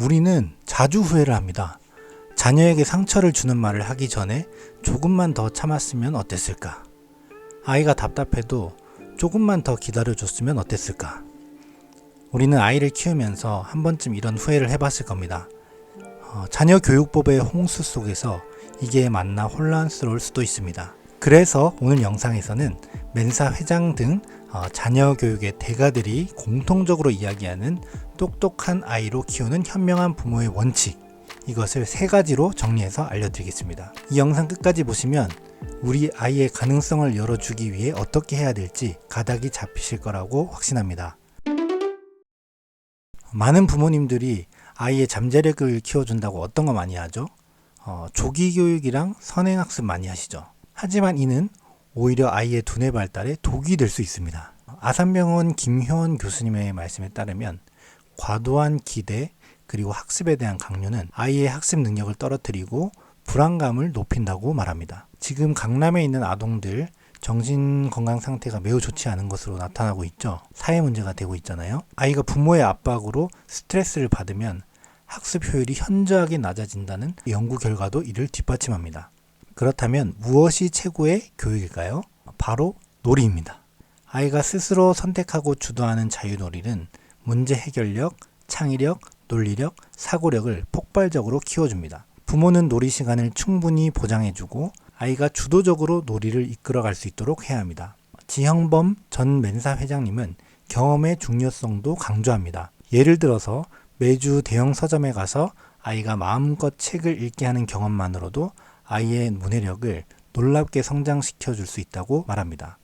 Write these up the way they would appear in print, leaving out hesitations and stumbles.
우리는 자주 후회를 합니다. 자녀에게 상처를 주는 말을 하기 전에 조금만 더 참았으면 어땠을까? 아이가 답답해도 조금만 더 기다려줬으면 어땠을까? 우리는 아이를 키우면서 한 번쯤 이런 후회를 해봤을 겁니다. 자녀 교육법의 홍수 속에서 이게 맞나 혼란스러울 수도 있습니다. 그래서 오늘 영상에서는 멘사 회장 등 자녀 교육의 대가들이 공통적으로 이야기하는 똑똑한 아이로 키우는 현명한 부모의 원칙, 이것을 3가지로 정리해서 알려드리겠습니다. 이 영상 끝까지 보시면 우리 아이의 가능성을 열어주기 위해 어떻게 해야 될지 가닥이 잡히실 거라고 확신합니다. 많은 부모님들이 아이의 잠재력을 키워준다고 어떤 거 많이 하죠? 조기 교육이랑 선행학습 많이 하시죠. 하지만 이는 오히려 아이의 두뇌 발달에 독이 될 수 있습니다. 아산병원 김효원 교수님의 말씀에 따르면 과도한 기대 그리고 학습에 대한 강요는 아이의 학습 능력을 떨어뜨리고 불안감을 높인다고 말합니다. 지금 강남에 있는 아동들 정신건강 상태가 매우 좋지 않은 것으로 나타나고 있죠. 사회 문제가 되고 있잖아요. 아이가 부모의 압박으로 스트레스를 받으면 학습 효율이 현저하게 낮아진다는 연구 결과도 이를 뒷받침합니다. 그렇다면 무엇이 최고의 교육일까요? 바로 놀이입니다. 아이가 스스로 선택하고 주도하는 자유놀이는 문제 해결력, 창의력, 논리력, 사고력을 폭발적으로 키워줍니다. 부모는 놀이 시간을 충분히 보장해주고 아이가 주도적으로 놀이를 이끌어갈 수 있도록 해야 합니다. 지형범 전 멘사 회장님은 경험의 중요성도 강조합니다. 예를 들어서 매주 대형 서점에 가서 아이가 마음껏 책을 읽게 하는 경험만으로도 아이의 문해력을 놀랍게 성장시켜 줄 수 있다고 말합니다.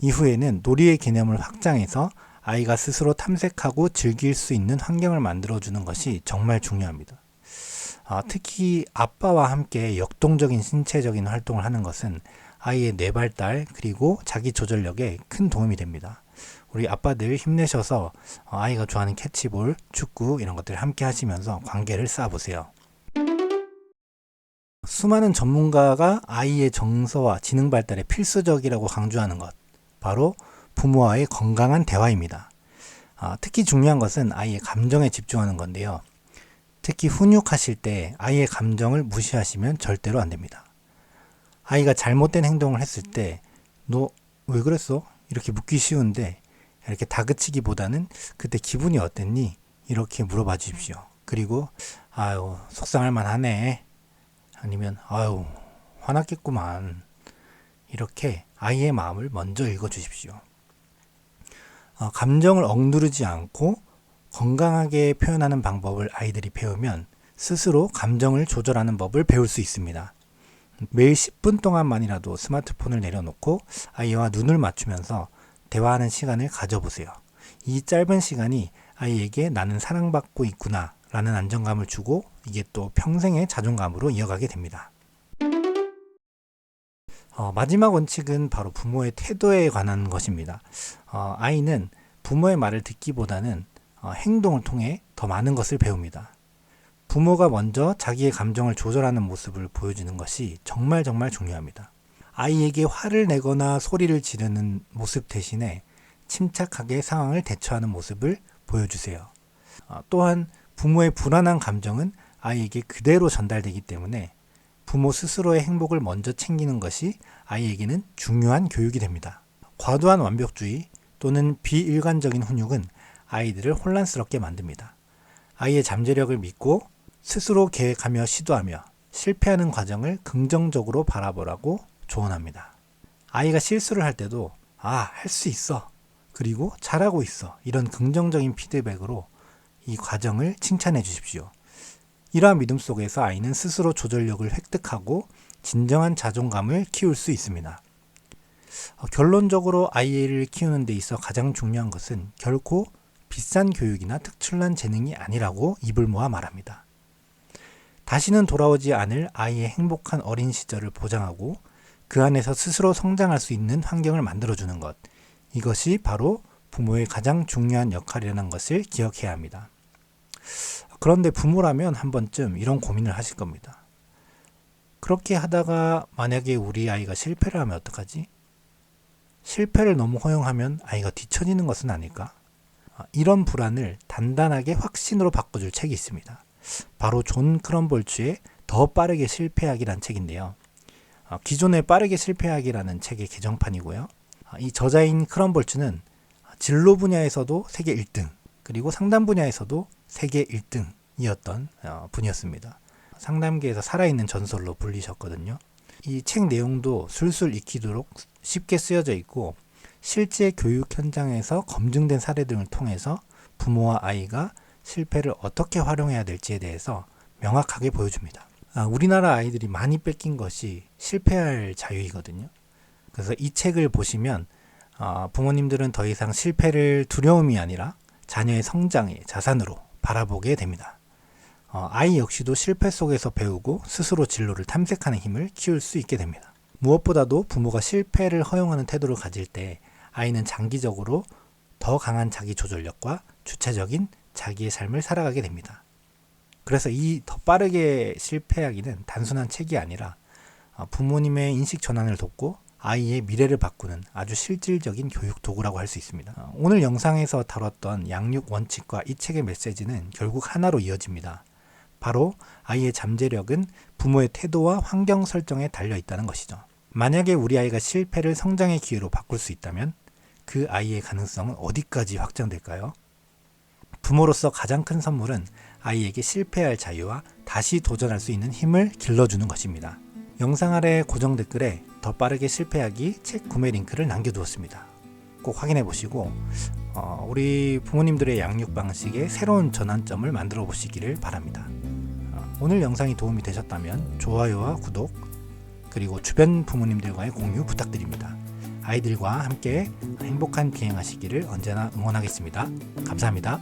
이후에는 놀이의 개념을 확장해서 아이가 스스로 탐색하고 즐길 수 있는 환경을 만들어주는 것이 정말 중요합니다. 특히 아빠와 함께 역동적인 신체적인 활동을 하는 것은 아이의 뇌발달 그리고 자기 조절력에 큰 도움이 됩니다. 우리 아빠들 힘내셔서 아이가 좋아하는 캐치볼, 축구 이런 것들 함께 하시면서 관계를 쌓아보세요. 수많은 전문가가 아이의 정서와 지능 발달에 필수적이라고 강조하는 것, 바로 부모와의 건강한 대화입니다. 특히 중요한 것은 아이의 감정에 집중하는 건데요. 특히 훈육하실 때 아이의 감정을 무시하시면 절대로 안 됩니다. 아이가 잘못된 행동을 했을 때 너 왜 그랬어? 이렇게 묻기 쉬운데 이렇게 다그치기보다는 그때 기분이 어땠니? 이렇게 물어봐 주십시오. 그리고 아유 속상할 만하네. 아니면 아유 화났겠구만. 이렇게 아이의 마음을 먼저 읽어 주십시오. 감정을 억누르지 않고 건강하게 표현하는 방법을 아이들이 배우면 스스로 감정을 조절하는 법을 배울 수 있습니다. 매일 10분 동안만이라도 스마트폰을 내려놓고 아이와 눈을 맞추면서 대화하는 시간을 가져보세요. 이 짧은 시간이 아이에게 나는 사랑받고 있구나 라는 안정감을 주고 이게 또 평생의 자존감으로 이어가게 됩니다. 마지막 원칙은 바로 부모의 태도에 관한 것입니다. 아이는 부모의 말을 듣기보다는 행동을 통해 더 많은 것을 배웁니다. 부모가 먼저 자기의 감정을 조절하는 모습을 보여주는 것이 정말 중요합니다. 아이에게 화를 내거나 소리를 지르는 모습 대신에 침착하게 상황을 대처하는 모습을 보여주세요. 또한 부모의 불안한 감정은 아이에게 그대로 전달되기 때문에 부모 스스로의 행복을 먼저 챙기는 것이 아이에게는 중요한 교육이 됩니다. 과도한 완벽주의 또는 비일관적인 훈육은 아이들을 혼란스럽게 만듭니다. 아이의 잠재력을 믿고 스스로 계획하며 시도하며 실패하는 과정을 긍정적으로 바라보라고 조언합니다. 아이가 실수를 할 때도 할 수 있어. 그리고 잘하고 있어. 이런 긍정적인 피드백으로 이 과정을 칭찬해 주십시오. 이러한 믿음 속에서 아이는 스스로 조절력을 획득하고 진정한 자존감을 키울 수 있습니다. 결론적으로 아이를 키우는 데 있어 가장 중요한 것은 결코 비싼 교육이나 특출난 재능이 아니라고 입을 모아 말합니다. 다시는 돌아오지 않을 아이의 행복한 어린 시절을 보장하고 그 안에서 스스로 성장할 수 있는 환경을 만들어주는 것, 이것이 바로 부모의 가장 중요한 역할이라는 것을 기억해야 합니다. 그런데 부모라면 한 번쯤 이런 고민을 하실 겁니다. 그렇게 하다가 만약에 우리 아이가 실패를 하면 어떡하지? 실패를 너무 허용하면 아이가 뒤처지는 것은 아닐까? 이런 불안을 단단하게 확신으로 바꿔줄 책이 있습니다. 바로 존 크럼볼츠의 더 빠르게 실패하기란 책인데요. 기존의 빠르게 실패하기라는 책의 개정판이고요. 이 저자인 크럼볼츠는 진로 분야에서도 세계 1등, 그리고 상담 분야에서도 세계 1등이었던 분이었습니다. 상담계에서 살아있는 전설로 불리셨거든요. 이 책 내용도 술술 익히도록 쉽게 쓰여져 있고 실제 교육 현장에서 검증된 사례 등을 통해서 부모와 아이가 실패를 어떻게 활용해야 될지에 대해서 명확하게 보여줍니다. 우리나라 아이들이 많이 뺏긴 것이 실패할 자유이거든요. 그래서 이 책을 보시면 부모님들은 더 이상 실패를 두려움이 아니라 자녀의 성장의 자산으로 바라보게 됩니다. 아이 역시도 실패 속에서 배우고 스스로 진로를 탐색하는 힘을 키울 수 있게 됩니다. 무엇보다도 부모가 실패를 허용하는 태도를 가질 때 아이는 장기적으로 더 강한 자기 조절력과 주체적인 자기의 삶을 살아가게 됩니다. 그래서 이 더 빠르게 실패하기는 단순한 책이 아니라 부모님의 인식 전환을 돕고 아이의 미래를 바꾸는 아주 실질적인 교육 도구라고 할 수 있습니다. 오늘 영상에서 다뤘던 양육 원칙과 이 책의 메시지는 결국 하나로 이어집니다. 바로 아이의 잠재력은 부모의 태도와 환경 설정에 달려 있다는 것이죠. 만약에 우리 아이가 실패를 성장의 기회로 바꿀 수 있다면 그 아이의 가능성은 어디까지 확장될까요? 부모로서 가장 큰 선물은 아이에게 실패할 자유와 다시 도전할 수 있는 힘을 길러주는 것입니다. 영상 아래 고정 댓글에 더 빠르게 실패하기 책 구매 링크를 남겨두었습니다. 꼭 확인해 보시고 우리 부모님들의 양육 방식에 새로운 전환점을 만들어 보시기를 바랍니다. 오늘 영상이 도움이 되셨다면 좋아요와 구독, 그리고 주변 부모님들과의 공유 부탁드립니다. 아이들과 함께 행복한 비행하시기를 언제나 응원하겠습니다. 감사합니다.